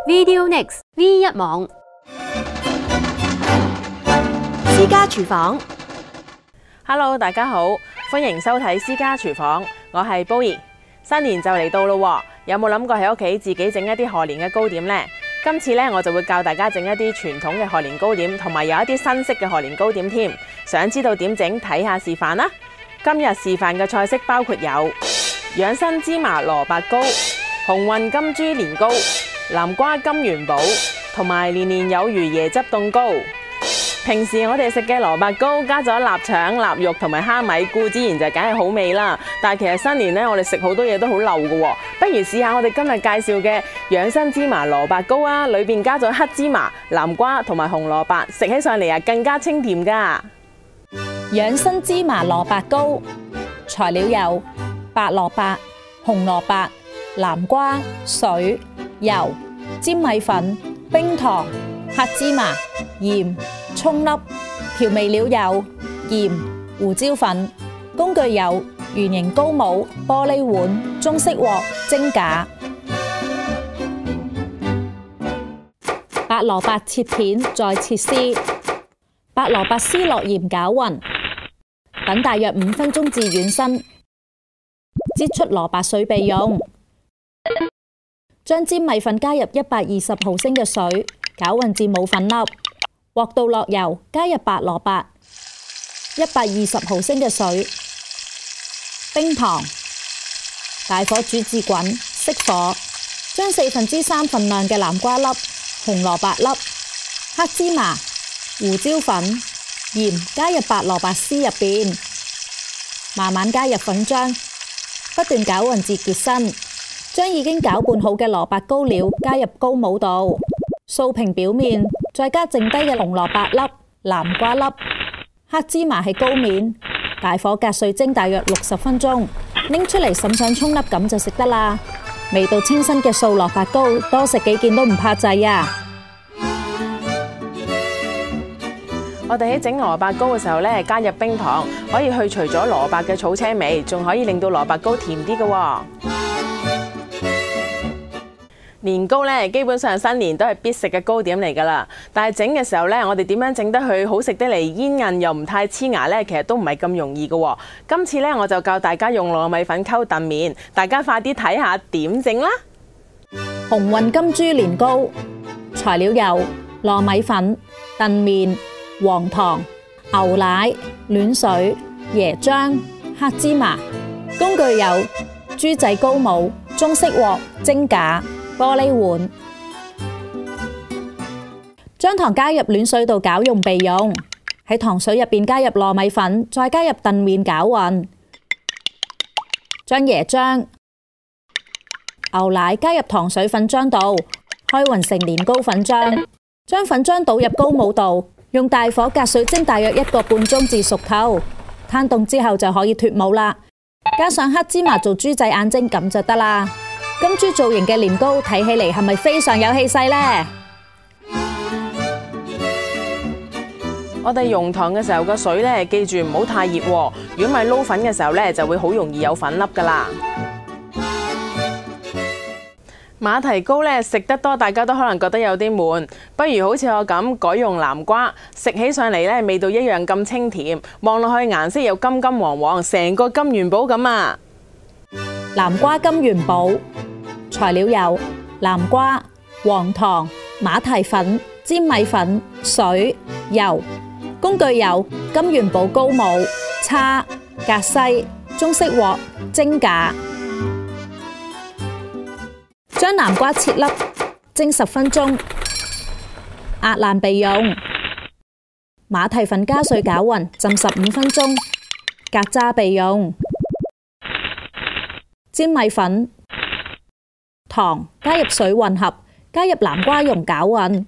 Video Next V 一網私家廚房 Hello， 大家好，歡迎收睇私家廚房，我係 Bowie。新年就嚟到咯，有冇諗過喺屋企自己整一啲賀年嘅糕點呢？今次呢，我就會教大家整一啲傳統嘅賀年糕點，同埋有一啲新式嘅賀年糕點添。想知道點整，睇下示範啦。今日示範嘅菜式包括有養生芝麻蘿蔔糕、鴻運金豬年糕、南瓜金元寶同埋年年有餘椰汁凍糕。平時我哋食嘅蘿蔔糕加咗臘腸、臘肉同埋蝦米，固之然就梗係好味啦。但係其實新年呢，我哋食好多嘢都好漏㗎喎。不如試下我哋今日介紹嘅養生芝麻蘿蔔糕啊，裏邊加咗黑芝麻、南瓜同埋紅蘿蔔，食起上嚟啊更加清甜㗎。養生芝麻蘿蔔糕材料有白蘿蔔、紅蘿蔔、南瓜、水、油、粘米粉、冰糖、黑芝麻、鹽、蔥粒。調味料有鹽、胡椒粉。工具有圓形糕模、玻璃碗、中式鑊、蒸架。白蘿蔔切片再切絲，白蘿蔔絲落鹽攪勻，等大約5分鐘至軟身，擠出蘿蔔水備用。將粘米粉加入120毫升嘅水，攪勻至冇粉粒。鑊度落油，加入白蘿蔔，120毫升嘅水，冰糖，大火煮至滾，熄火。將3/4份量嘅南瓜粒、紅蘿蔔粒、黑芝麻、胡椒粉、鹽加入白蘿蔔絲入邊，慢慢加入粉漿，不斷攪勻至結身。將已經攪拌好嘅蘿蔔糕料加入糕模度，掃平表面，再加剩低嘅紅蘿蔔粒、南瓜粒、黑芝麻喺糕面，大火隔水蒸大約60分鐘，拎出嚟滲上蔥粒咁就食得啦。味道清新嘅素蘿蔔糕，多食幾件都唔怕滯啊！我哋喺整蘿蔔糕嘅時候呢，加入冰糖，可以去除咗蘿蔔嘅草青味，仲可以令到蘿蔔糕甜啲嘅喎。年糕呢，基本上新年都係必食嘅糕點嚟㗎啦。但係整嘅時候呢，我哋點樣整得佢好食得嚟煙韌又唔太黐牙呢？其實都唔係咁容易嘅喎。今次呢，我就教大家用糯米粉溝燉麵，大家快啲睇下點整啦。鴻運金豬年糕材料有糯米粉、燉麵、黃糖、牛奶、暖水、椰漿、黑芝麻。工具有豬仔糕模、中式鑊、蒸架、玻璃碗。將糖加入暖水度攪溶備用。喺糖水入邊加入糯米粉，再加入燉麵攪勻。將椰漿、牛奶加入糖水粉漿度，開勻成年糕粉漿。將粉漿倒入糕模度，用大火隔水蒸大約1個半鐘至熟透。攤凍之後就可以脫模啦。加上黑芝麻做豬仔眼睛咁就得啦。金豬造型嘅年糕睇起嚟係咪非常有氣勢呢？我哋溶糖嘅時候個水呢，記住唔好太熱喎，如果唔係撈粉嘅時候呢，就會好容易有粉粒噶啦。馬蹄糕呢，食得多，大家都可能覺得有啲悶，不如好似我咁改用南瓜，食起上嚟呢，味道一樣咁清甜，望落去顏色又金金黃黃，成個金元寶咁啊！南瓜金元寶材料有南瓜、黃糖、馬蹄粉、粘米粉、水、油。工具有金元寶糕模、叉、格西、中式鑊、蒸架。將南瓜切粒，蒸10分鐘，壓爛備用。馬蹄粉加水攪勻，浸15分鐘，隔渣備用。粘米粉、糖加入水混合，加入南瓜蓉攪勻，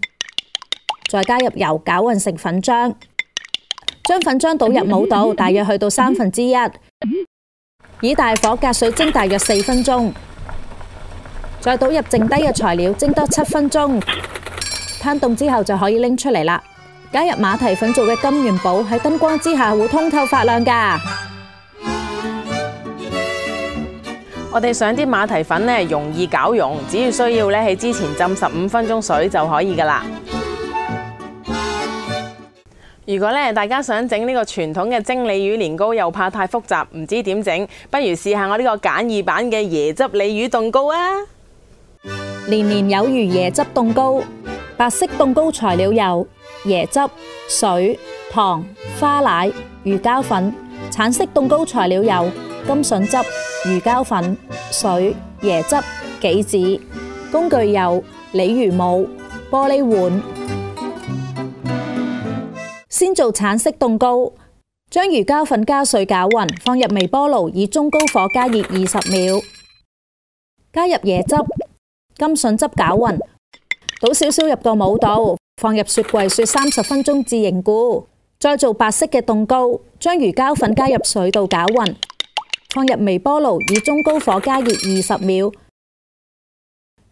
再加入油攪勻成粉漿。將粉漿倒入模度，大約去到1/3，以大火隔水蒸大約4分鐘。再倒入剩低嘅材料，蒸多7分鐘。攤凍之後就可以拎出嚟啦。加入馬蹄粉做嘅金元寶喺燈光之下會通透發亮㗎。我哋想啲馬蹄粉呢容易攪溶，只要需要喺之前浸15分鐘水就可以噶啦。如果大家想整呢個傳統嘅蒸鯉魚年糕，又怕太複雜，唔知點整，不如試下我呢個簡易版嘅椰汁鯉魚凍糕啊！年年有餘椰汁凍糕，白色凍糕材料有椰汁、水、糖、花奶、魚膠粉。橙色凍糕材料有甘筍汁、魚膠粉、水、椰汁、杞子。工具有鯉魚帽、玻璃碗。先做橙色凍糕，將魚膠粉加水攪勻，放入微波爐以中高火加熱20秒。加入椰汁、甘筍汁攪勻，倒少少入個模度，放入雪櫃雪30分鐘至凝固。再做白色嘅凍糕，將魚膠粉加入水度攪勻，放入微波爐以中高火加熱20秒。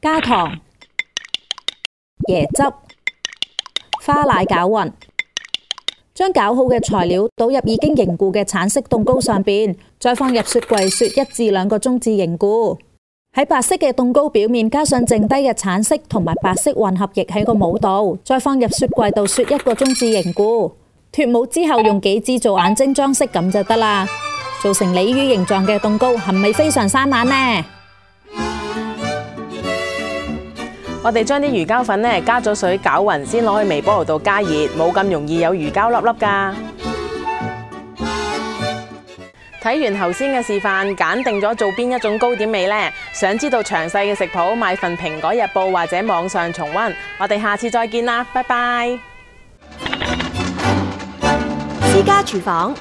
加糖、椰汁、花奶攪勻。將攪好嘅材料倒入已經凝固嘅橙色凍糕上邊，再放入雪櫃雪1至2個鐘至凝固。喺白色嘅凍糕表面加上剩低嘅橙色同埋白色混合液喺個模度，再放入雪櫃度雪1個鐘至凝固。脫模之後用杞子做眼睛裝飾咁就得啦，做成鯉魚形狀嘅凍糕，係咪非常生猛呢？我哋將啲魚膠粉加咗水攪勻，先攞去微波爐度加熱，冇咁容易有魚膠粒粒噶。睇完頭先嘅示範，揀定咗做邊一種糕點未呢？想知道詳細嘅食譜，買份《蘋果日報》或者網上重溫。我哋下次再見啦，拜拜。私家廚房。